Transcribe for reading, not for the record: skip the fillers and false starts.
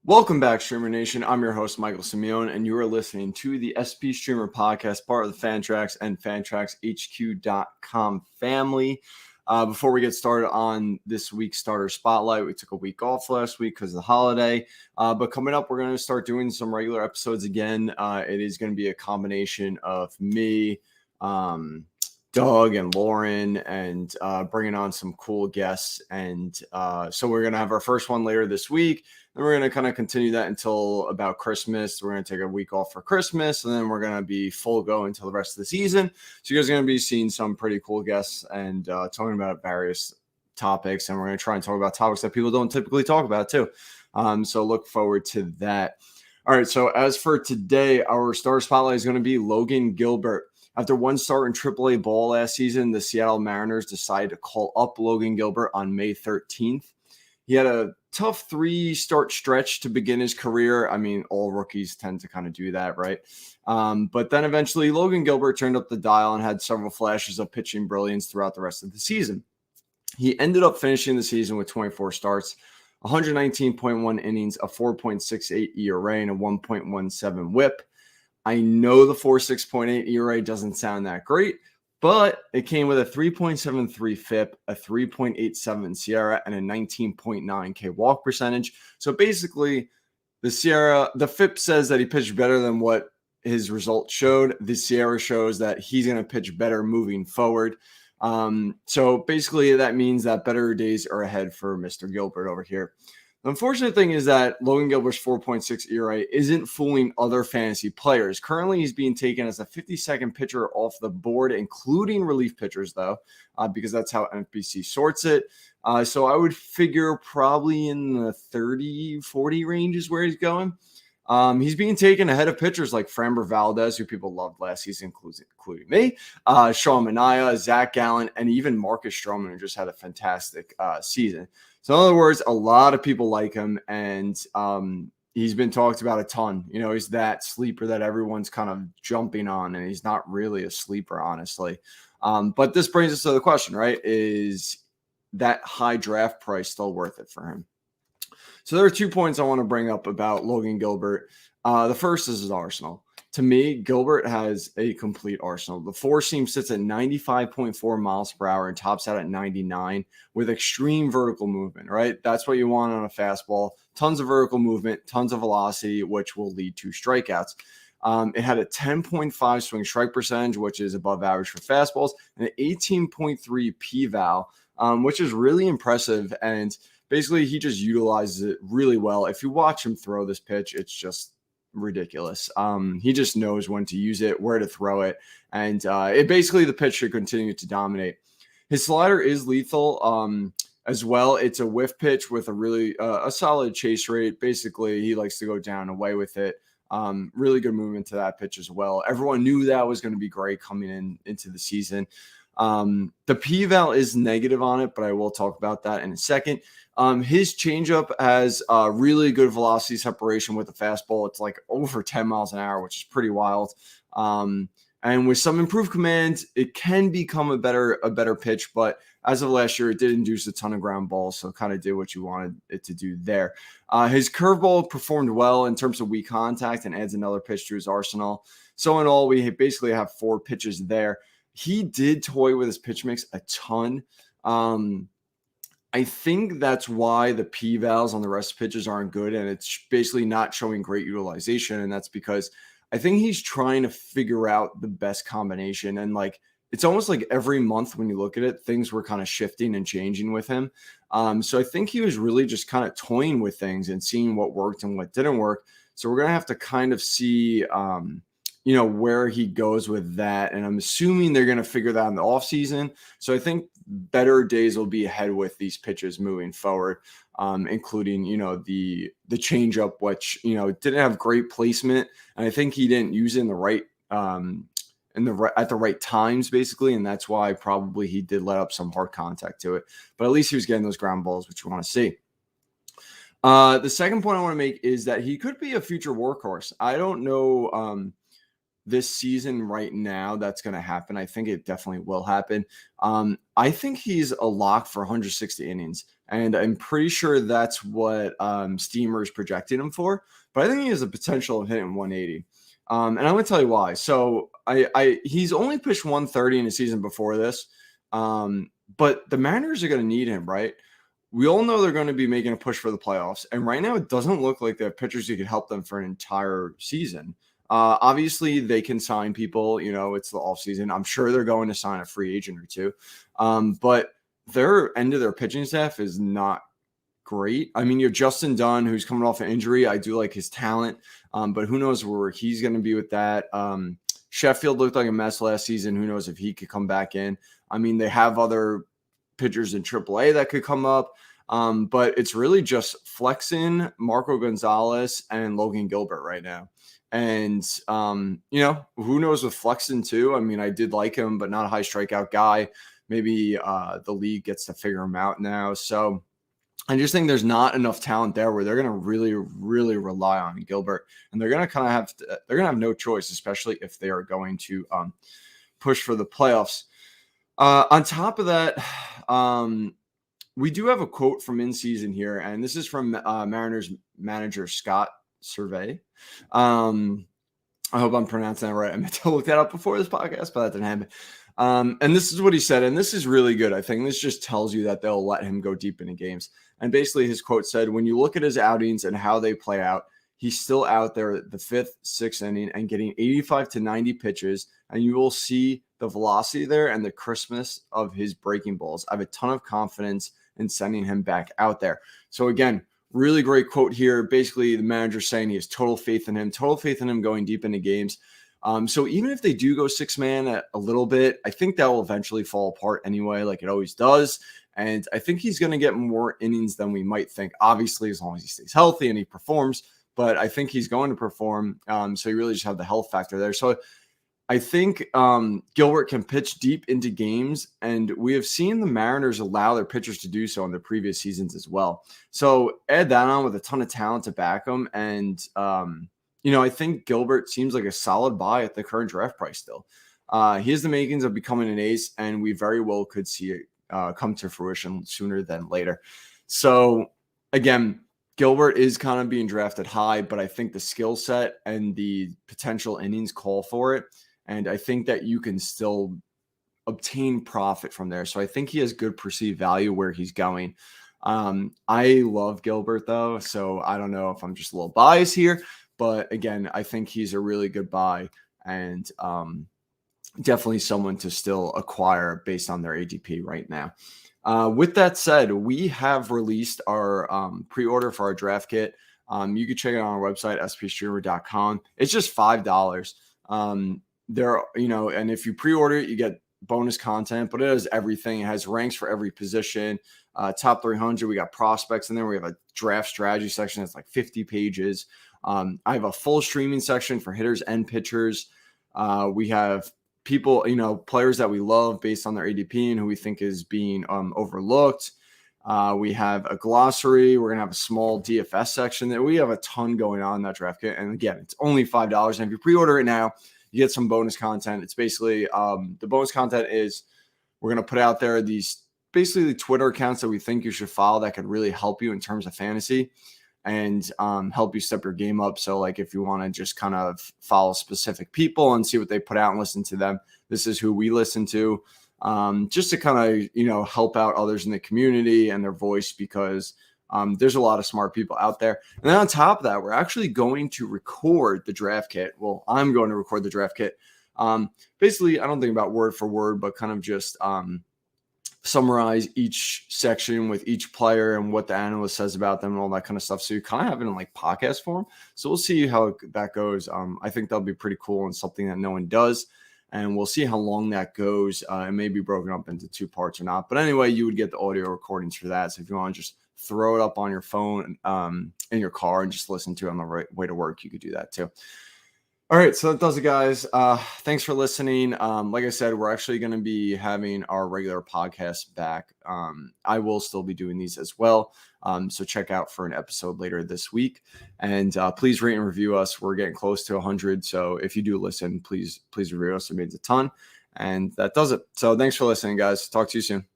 Welcome back, Streamer Nation. I'm your host, Michael Simeone, and you are listening to the SP Streamer Podcast, part of the Fantrax and FantraxHQ.com family. Before we get started on this week's starter spotlight, we took a week off last week because of the holiday. But coming up, we're going to start doing some regular episodes again. It is going to be a combination of me, Doug and Lauren, and bringing on some cool guests. And so we're going to have our first one later this week. Then we're going to kind of continue that until about Christmas. We're going to take a week off for Christmas, and then we're going to be full go until the rest of the season. So you guys are going to be seeing some pretty cool guests and talking about various topics. And we're going to try and talk about topics that people don't typically talk about too. So look forward to that. All right. So as for today, our star spotlight is going to be Logan Gilbert. After one start in AAA ball last season, the Seattle Mariners decided to call up Logan Gilbert on May 13th. He had a tough 3-start stretch to begin his career. I mean, all rookies tend to kind of do that, right? But then eventually Logan Gilbert turned up the dial and had several flashes of pitching brilliance throughout the rest of the season. He ended up finishing the season with 24 starts, 119.1 innings, a 4.68 ERA, and a 1.17 whip. I know the 4.6.8 ERA doesn't sound that great, but it came with a 3.73 FIP, a 3.87 Sierra, and a 19.9 K walk percentage. So basically, the FIP says that he pitched better than what his results showed. The Sierra shows that he's going to pitch better moving forward. So basically, that means that better days are ahead for Mr. Gilbert over here. The unfortunate thing is that Logan Gilbert's 4.6 ERA isn't fooling other fantasy players. Currently, he's being taken as a 52nd pitcher off the board, including relief pitchers, though, because that's how NFBC sorts it. So I would figure probably in the 30, 40 range is where he's going. He's being taken ahead of pitchers like Framber Valdez, who people loved last season, including me, Sean Manaea, Zach Gallen, and even Marcus Stroman, who just had a fantastic season. So in other words, a lot of people like him, and he's been talked about a ton. You know, he's that sleeper that everyone's kind of jumping on, and he's not really a sleeper, honestly. But this brings us to the question, right? Is that high draft price still worth it for him? So there are 2 points I want to bring up about Logan Gilbert. The first is his arsenal. To me, Gilbert has a complete arsenal. The four seam sits at 95.4 miles per hour and tops out at 99 with extreme vertical movement, right? That's what you want on a fastball. Tons of vertical movement, tons of velocity, which will lead to strikeouts. It had a 10.5 swing strike percentage, which is above average for fastballs, and an 18.3 P-val, which is really impressive. And basically, he just utilizes it really well. If you watch him throw this pitch, it's just ridiculous. He just knows when to use it, where to throw it, and it basically the pitch should continue to dominate. His slider is lethal as well. It's a whiff pitch with a really a solid chase rate. Basically, he likes to go down and away with it. Really good movement to that pitch as well. Everyone knew that was going to be great coming into the season. The P-val is negative on it, but I will talk about that in a second. His changeup has really good velocity separation with the fastball. It's like over 10 miles an hour, which is pretty wild. And with some improved command, it can become a better pitch. But as of last year, it did induce a ton of ground balls, so kind of did what you wanted it to do there. His curveball performed well in terms of weak contact and adds another pitch to his arsenal. So in all, we basically have 4 pitches there. He did toy with his pitch mix a ton. I think that's why the P-vals on the rest of pitches aren't good, and it's basically not showing great utilization. And that's because I think he's trying to figure out the best combination. And like, it's almost like every month when you look at it, things were kind of shifting and changing with him. So I think he was really just kind of toying with things and seeing what worked and what didn't work. So we're going to have to kind of see, where he goes with that. And I'm assuming they're going to figure that out in the offseason. So I think better days will be ahead with these pitches moving forward, including, the changeup, which, didn't have great placement. And I think he didn't use it in the right, at the right times, basically. And that's why probably he did let up some hard contact to it. But at least he was getting those ground balls, which you want to see. The second point I want to make is that he could be a future workhorse. I don't know, this season right now that's going to happen. I think it definitely will happen. I think he's a lock for 160 innings. And I'm pretty sure that's what Steamer's projecting him for. But I think he has a potential of hitting 180. And I'm going to tell you why. So he's only pitched 130 in the season before this. But the Mariners are going to need him, right? We all know they're going to be making a push for the playoffs. And right now, it doesn't look like they have pitchers who could help them for an entire season. Obviously, they can sign people. It's the offseason. I'm sure they're going to sign a free agent or two. But their end of their pitching staff is not great. I mean, you have Justin Dunn, who's coming off an injury. I do like his talent, but who knows where he's going to be with that. Sheffield looked like a mess last season. Who knows if he could come back in. I mean, they have other pitchers in AAA that could come up, but it's really just Flexen, Marco Gonzalez, and Logan Gilbert right now. And, who knows with Flexen too. I mean, I did like him, but not a high strikeout guy. Maybe the league gets to figure him out now. So I just think there's not enough talent there where they're going to really, really rely on Gilbert, and they're going to they're going to have no choice, especially if they are going to push for the playoffs. On top of that, we do have a quote from in season here, and this is from Mariners manager Scott Survey. I hope I'm pronouncing that right. I meant to look that up before this podcast, but that didn't happen. And this is what he said, and this is really good. I think this just tells you that they'll let him go deep into games. And basically his quote said, when you look at his outings and how they play out, he's still out there at the 5th, 6th inning and getting 85 to 90 pitches, and you will see the velocity there and the crispness of his breaking balls. I have a ton of confidence in sending him back out there. So again, really great quote here. Basically, the manager saying he has total faith in him going deep into games. So even if they do go 6-man a little bit, I think that will eventually fall apart anyway, like it always does. And I think he's going to get more innings than we might think, obviously, as long as he stays healthy and he performs. But I think he's going to perform. So you really just have the health factor there. So I think Gilbert can pitch deep into games, and we have seen the Mariners allow their pitchers to do so in the previous seasons as well. So add that on with a ton of talent to back them, and I think Gilbert seems like a solid buy at the current draft price still. He has the makings of becoming an ace, and we very well could see it come to fruition sooner than later. So again, Gilbert is kind of being drafted high, but I think the skill set and the potential innings call for it. And I think that you can still obtain profit from there. So I think he has good perceived value where he's going. I love Gilbert though, so I don't know if I'm just a little biased here, but again, I think he's a really good buy and definitely someone to still acquire based on their ADP right now. With that said, we have released our pre-order for our draft kit. You can check it out on our website, spstreamer.com. It's just $5. And if you pre-order it, you get bonus content, but it has everything. It has ranks for every position, top 300. We got prospects in there. We have a draft strategy section that's like 50 pages. I have a full streaming section for hitters and pitchers. We have people, players that we love based on their ADP and who we think is being overlooked. We have a glossary. We're going to have a small DFS section there. We have a ton going on in that draft kit. And again, it's only $5. And if you pre-order it now, you get some bonus content. It's basically the bonus content is we're going to put out there these basically the Twitter accounts that we think you should follow that could really help you in terms of fantasy and help you step your game up. So like if you want to just kind of follow specific people and see what they put out and listen to them, this is who we listen to, just to kind of, help out others in the community and their voice, because there's a lot of smart people out there. And then on top of that, we're actually going to record the draft kit. Well, I'm going to record the draft kit. Basically, I don't think about word for word, but kind of just summarize each section with each player and what the analyst says about them and all that kind of stuff. So you kind of have it in like podcast form. So we'll see how that goes. I think that'll be pretty cool and something that no one does. And we'll see how long that goes. It may be broken up into 2 parts or not. But anyway, you would get the audio recordings for that. So if you want to just throw it up on your phone in your car and just listen to it on the way to work, you could do that too. All right, so that does it, guys. Thanks for listening. Like I said, we're actually going to be having our regular podcast back. I will still be doing these as well. So check out for an episode later this week. And please rate and review us. We're getting close to 100. So if you do listen, please review us. It means a ton. And that does it. So thanks for listening, guys. Talk to you soon.